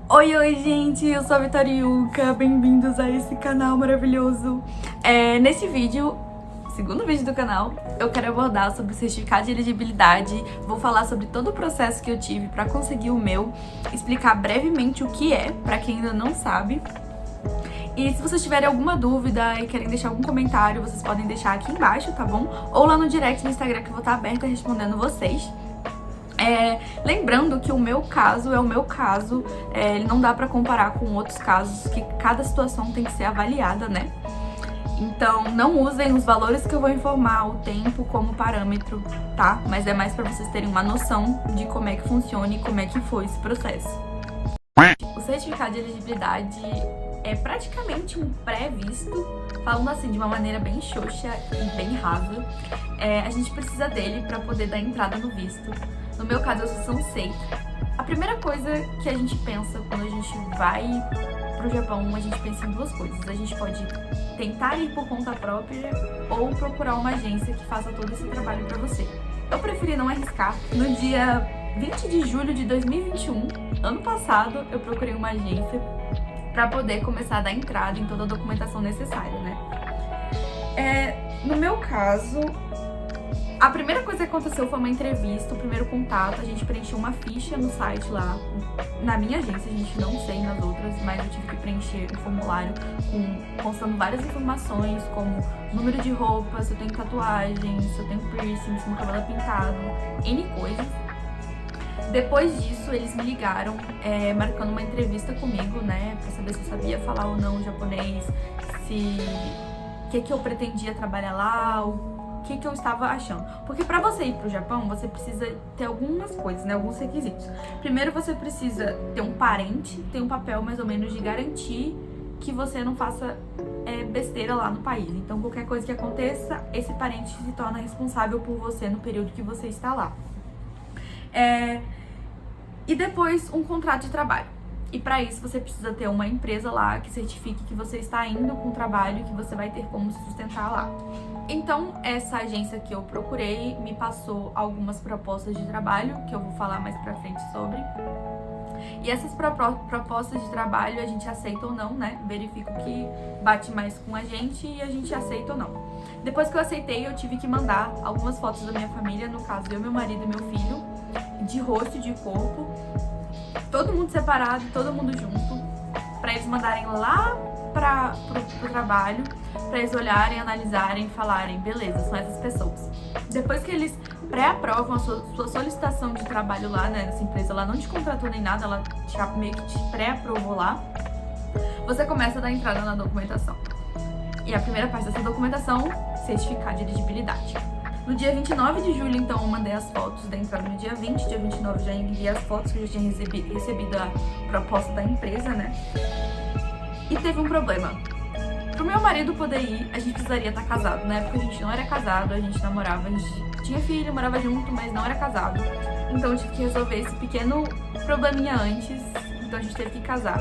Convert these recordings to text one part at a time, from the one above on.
Oi, gente, eu sou a Vitória Yuka, bem-vindos a esse canal maravilhoso. Nesse vídeo, segundo vídeo do canal, eu quero abordar sobre o certificado de elegibilidade, vou falar sobre todo o processo que eu tive para conseguir o meu, explicar brevemente o que é, para quem ainda não sabe. E se vocês tiverem alguma dúvida e querem deixar algum comentário, vocês podem deixar aqui embaixo, tá bom? Ou lá no direct no Instagram que eu vou estar aberta respondendo vocês. Lembrando que o meu caso é o meu caso, ele não dá pra comparar com outros casos, que cada situação tem que ser avaliada, né? Então não usem os valores que eu vou informar, o tempo como parâmetro, tá? Mas é mais pra vocês terem uma noção de como é que funciona e como é que foi esse processo. O certificado de elegibilidade é praticamente um pré-visto, falando assim de uma maneira bem xoxa e bem rasa. A gente precisa dele pra poder dar entrada no visto. No meu caso, eu sou Sansei. A primeira coisa que a gente pensa quando a gente vai pro Japão, a gente pensa em duas coisas. A gente pode tentar ir por conta própria ou procurar uma agência que faça todo esse trabalho pra você. Eu preferi não arriscar. No dia 20 de julho de 2021, ano passado, eu procurei uma agência pra poder começar a dar entrada em toda a documentação necessária, né? No meu caso, a primeira coisa que aconteceu foi uma entrevista, o primeiro contato, a gente preencheu uma ficha no site lá, na minha agência, a gente não sei nas outras, mas eu tive que preencher um formulário constando várias informações, como número de roupa, se eu tenho tatuagem, se eu tenho piercing, se meu cabelo é pintado, N coisas. Depois disso, eles me ligaram, marcando uma entrevista comigo, né, pra saber se eu sabia falar ou não japonês, o que eu pretendia trabalhar lá, o que eu estava achando. Porque pra você ir pro Japão, você precisa ter algumas coisas, né, alguns requisitos. Primeiro, você precisa ter um parente, ter um papel mais ou menos de garantir que você não faça besteira lá no país. Então, qualquer coisa que aconteça, esse parente se torna responsável por você no período que você está lá. E depois, um contrato de trabalho. E para isso, você precisa ter uma empresa lá que certifique que você está indo com o trabalho e que você vai ter como se sustentar lá. Então, essa agência que eu procurei me passou algumas propostas de trabalho, que eu vou falar mais pra frente sobre. E essas propostas de trabalho a gente aceita ou não, né? Verifico que bate mais com a gente e a gente aceita ou não. Depois que eu aceitei, eu tive que mandar algumas fotos da minha família, no caso eu, meu marido e meu filho, de rosto e de corpo, todo mundo separado, todo mundo junto, pra eles mandarem lá pro trabalho, pra eles olharem, analisarem, falarem, beleza, são essas pessoas. Depois que eles pré-aprovam a sua solicitação de trabalho lá, né, nessa empresa, ela não te contratou nem nada, ela meio que te pré-aprovou lá, você começa a dar entrada na documentação. E a primeira parte dessa documentação, certificado de elegibilidade. No dia 29 de julho, então, eu mandei as fotos da entrada. No dia 20, dia 29, já enviei as fotos que eu já tinha recebido a proposta da empresa, né? E teve um problema. Pro meu marido poder ir, a gente precisaria estar casado. Na época a gente não era casado, a gente namorava, a gente tinha filho, morava junto, mas não era casado. Então eu tive que resolver esse pequeno probleminha antes, então a gente teve que casar.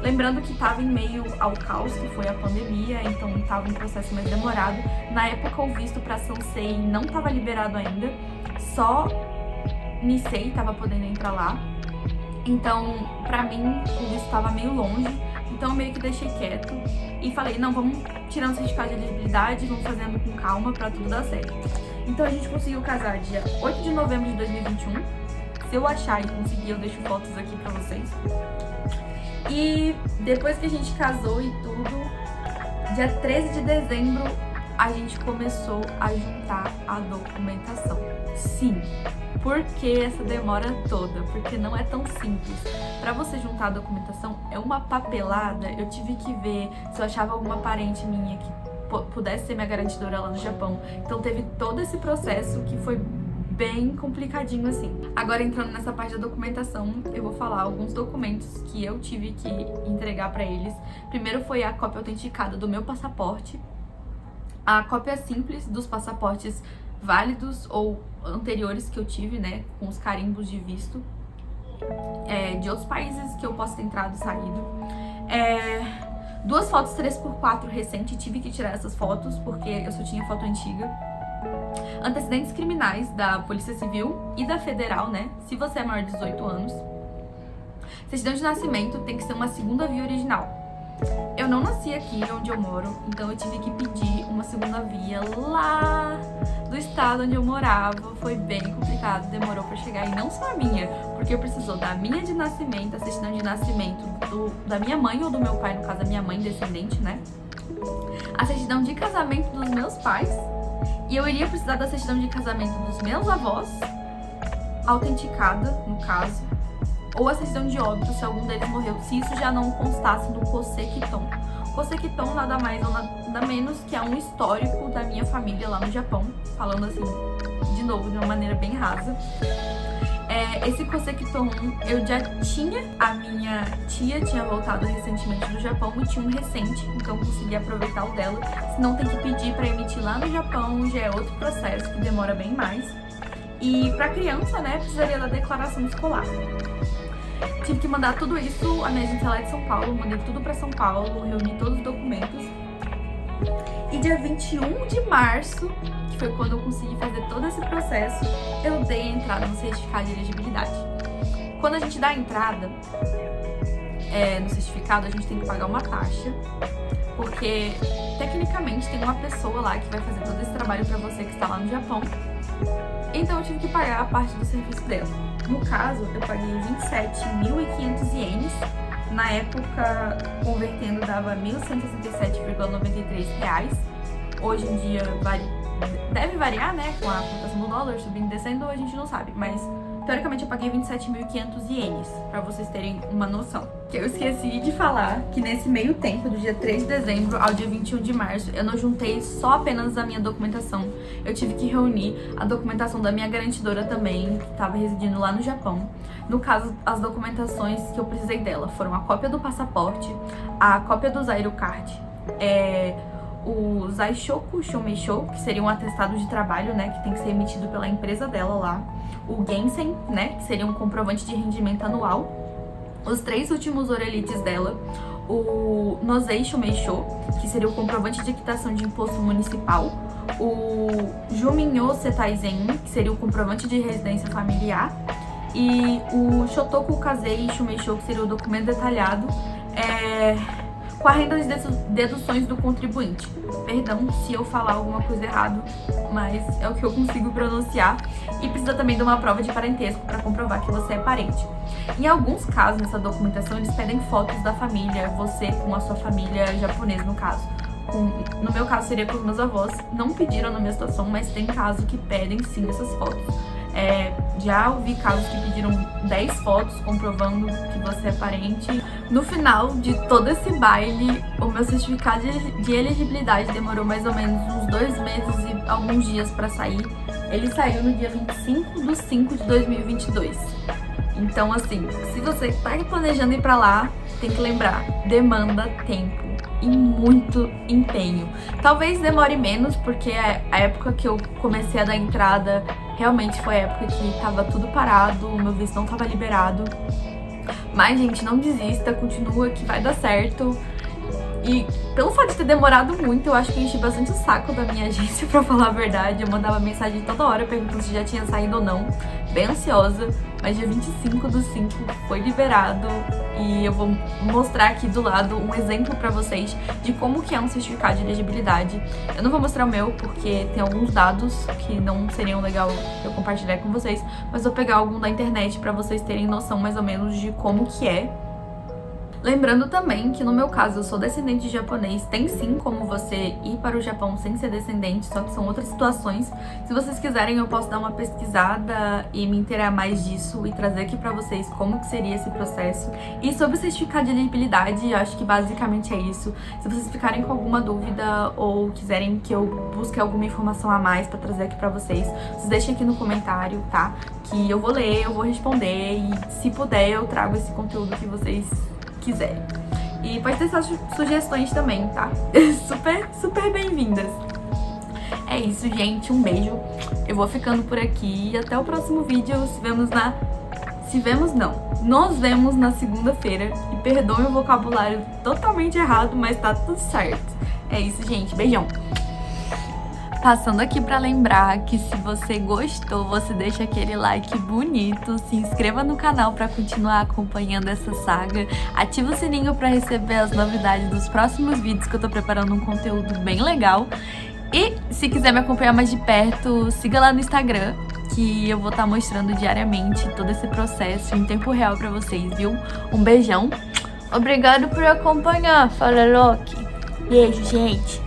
Lembrando que estava em meio ao caos, que foi a pandemia, então estava um processo mais demorado. Na época o visto para Sansei não estava liberado ainda, só Nisei estava podendo entrar lá. Então, pra mim, o visto estava meio longe, então eu meio que deixei quieto e falei, não, vamos tirando o certificado de elegibilidade, vamos fazendo com calma pra tudo dar certo. Então a gente conseguiu casar dia 8 de novembro de 2021. Se eu achar e conseguir, eu deixo fotos aqui pra vocês. E depois que a gente casou e tudo, dia 13 de dezembro, a gente começou a juntar a documentação. Sim, por que essa demora toda? Porque não é tão simples. Pra você juntar a documentação, é uma papelada. Eu tive que ver se eu achava alguma parente minha que pudesse ser minha garantidora lá no Japão. Então teve todo esse processo que foi bem complicadinho assim. Agora, entrando nessa parte da documentação, eu vou falar alguns documentos que eu tive que entregar pra eles. Primeiro foi a cópia autenticada do meu passaporte, a cópia simples dos passaportes válidos ou anteriores que eu tive, né, com os carimbos de visto, de outros países que eu posso ter entrado e saído. Duas fotos 3x4 recente, tive que tirar essas fotos porque eu só tinha foto antiga. Antecedentes criminais da Polícia Civil e da Federal, né? Se você é maior de 18 anos. Certidão de nascimento tem que ser uma segunda via original. Eu não nasci aqui onde eu moro, então eu tive que pedir uma segunda via lá do estado onde eu morava. Foi bem complicado, demorou pra chegar. E não só a minha, porque precisou da minha de nascimento, a certidão de nascimento da minha mãe ou do meu pai, no caso da minha mãe descendente, né? A certidão de casamento dos meus pais. E eu iria precisar da certidão de casamento dos meus avós, autenticada, no caso. Ou a certidão de óbito, se algum deles morreu, se isso já não constasse no Kosekiton. Kosekiton nada mais ou nada menos que é um histórico da minha família lá no Japão, falando assim, de novo, de uma maneira bem rasa. Esse Kosekiton eu já tinha, a minha tia tinha voltado recentemente do Japão e tinha um recente, então eu consegui aproveitar o dela. Se não tem que pedir pra emitir lá no Japão, já é outro processo que demora bem mais. E pra criança, né, precisaria da declaração escolar. Tive que mandar tudo isso, a minha agência lá de São Paulo, mandei tudo pra São Paulo, reuni todos os documentos. E dia 21 de março, que foi quando eu consegui fazer todo esse processo, eu dei a entrada no certificado de elegibilidade. Quando a gente dá a entrada no certificado, a gente tem que pagar uma taxa, porque tecnicamente tem uma pessoa lá que vai fazer todo esse trabalho pra você que está lá no Japão. Então eu tive que pagar a parte do serviço dela. No caso, eu paguei 27.500 ienes. Na época, convertendo, dava R$ 1.167,93 reais. Hoje em dia deve variar, né? Com a cotação do dólar subindo e descendo, a gente não sabe. Mas, teoricamente, eu paguei 27.500 ienes, pra vocês terem uma noção. Que eu esqueci de falar que nesse meio tempo, do dia 3 de dezembro ao dia 21 de março, eu não juntei só apenas a minha documentação. Eu tive que reunir a documentação da minha garantidora também, que estava residindo lá no Japão. No caso, as documentações que eu precisei dela foram a cópia do passaporte, a cópia do Zairo Card, o Zaishoku Shomeisho, que seria um atestado de trabalho, né, que tem que ser emitido pela empresa dela lá, o Gensen, né, que seria um comprovante de rendimento anual, os 3 últimos orelites dela, o Nozei Shomeisho, que seria o comprovante de quitação de imposto municipal, o Juminyo Setaizen, que seria o comprovante de residência familiar, e o Shotoku Kazei Shomeisho, que seria o documento detalhado com a renda de deduções do contribuinte. Perdão se eu falar alguma coisa errada, mas é o que eu consigo pronunciar. E precisa também de uma prova de parentesco para comprovar que você é parente. Em alguns casos, nessa documentação, eles pedem fotos da família, você com a sua família japonesa, no caso. No meu caso, seria com os meus avós. Não pediram na minha situação, mas tem casos que pedem sim essas fotos. Já ouvi casos que pediram 10 fotos comprovando que você é parente. No final de todo esse baile, o meu certificado de elegibilidade demorou mais ou menos uns 2 meses e alguns dias para sair. Ele saiu no dia 25/5/2022. Então, assim, se você tá planejando ir pra lá, tem que lembrar, demanda tempo e muito empenho. Talvez demore menos, porque a época que eu comecei a dar entrada realmente foi a época que tava tudo parado, o meu visto não tava liberado. Mas, gente, não desista, continua que vai dar certo. E pelo fato de ter demorado muito, eu acho que enchi bastante o saco da minha agência, pra falar a verdade. Eu mandava mensagem toda hora perguntando se já tinha saído ou não, bem ansiosa. Mas dia 25/5 foi liberado e eu vou mostrar aqui do lado um exemplo pra vocês de como que é um certificado de elegibilidade. Eu não vou mostrar o meu porque tem alguns dados que não seriam legal eu compartilhar com vocês, mas vou pegar algum da internet pra vocês terem noção mais ou menos de como que é. Lembrando também que no meu caso eu sou descendente de japonês, tem sim como você ir para o Japão sem ser descendente, só que são outras situações. Se vocês quiserem eu posso dar uma pesquisada e me inteirar mais disso e trazer aqui pra vocês como que seria esse processo. E sobre o certificado de elegibilidade, eu acho que basicamente é isso. Se vocês ficarem com alguma dúvida ou quiserem que eu busque alguma informação a mais pra trazer aqui pra vocês deixem aqui no comentário, tá? Que eu vou ler, eu vou responder e se puder eu trago esse conteúdo que vocês quiserem. E pode ter suas sugestões também, tá? super bem-vindas. É isso, gente. Um beijo. Eu vou ficando por aqui e até o próximo vídeo. Nos vemos na segunda-feira. E perdoem o vocabulário totalmente errado, mas tá tudo certo. É isso, gente. Beijão. Passando aqui pra lembrar que se você gostou, você deixa aquele like bonito, se inscreva no canal pra continuar acompanhando essa saga, ativa o sininho pra receber as novidades dos próximos vídeos, que eu tô preparando um conteúdo bem legal. E se quiser me acompanhar mais de perto, siga lá no Instagram, que eu vou estar mostrando diariamente todo esse processo em tempo real pra vocês, viu? Um beijão. Obrigado por acompanhar. Fala, Loki. Beijo, gente.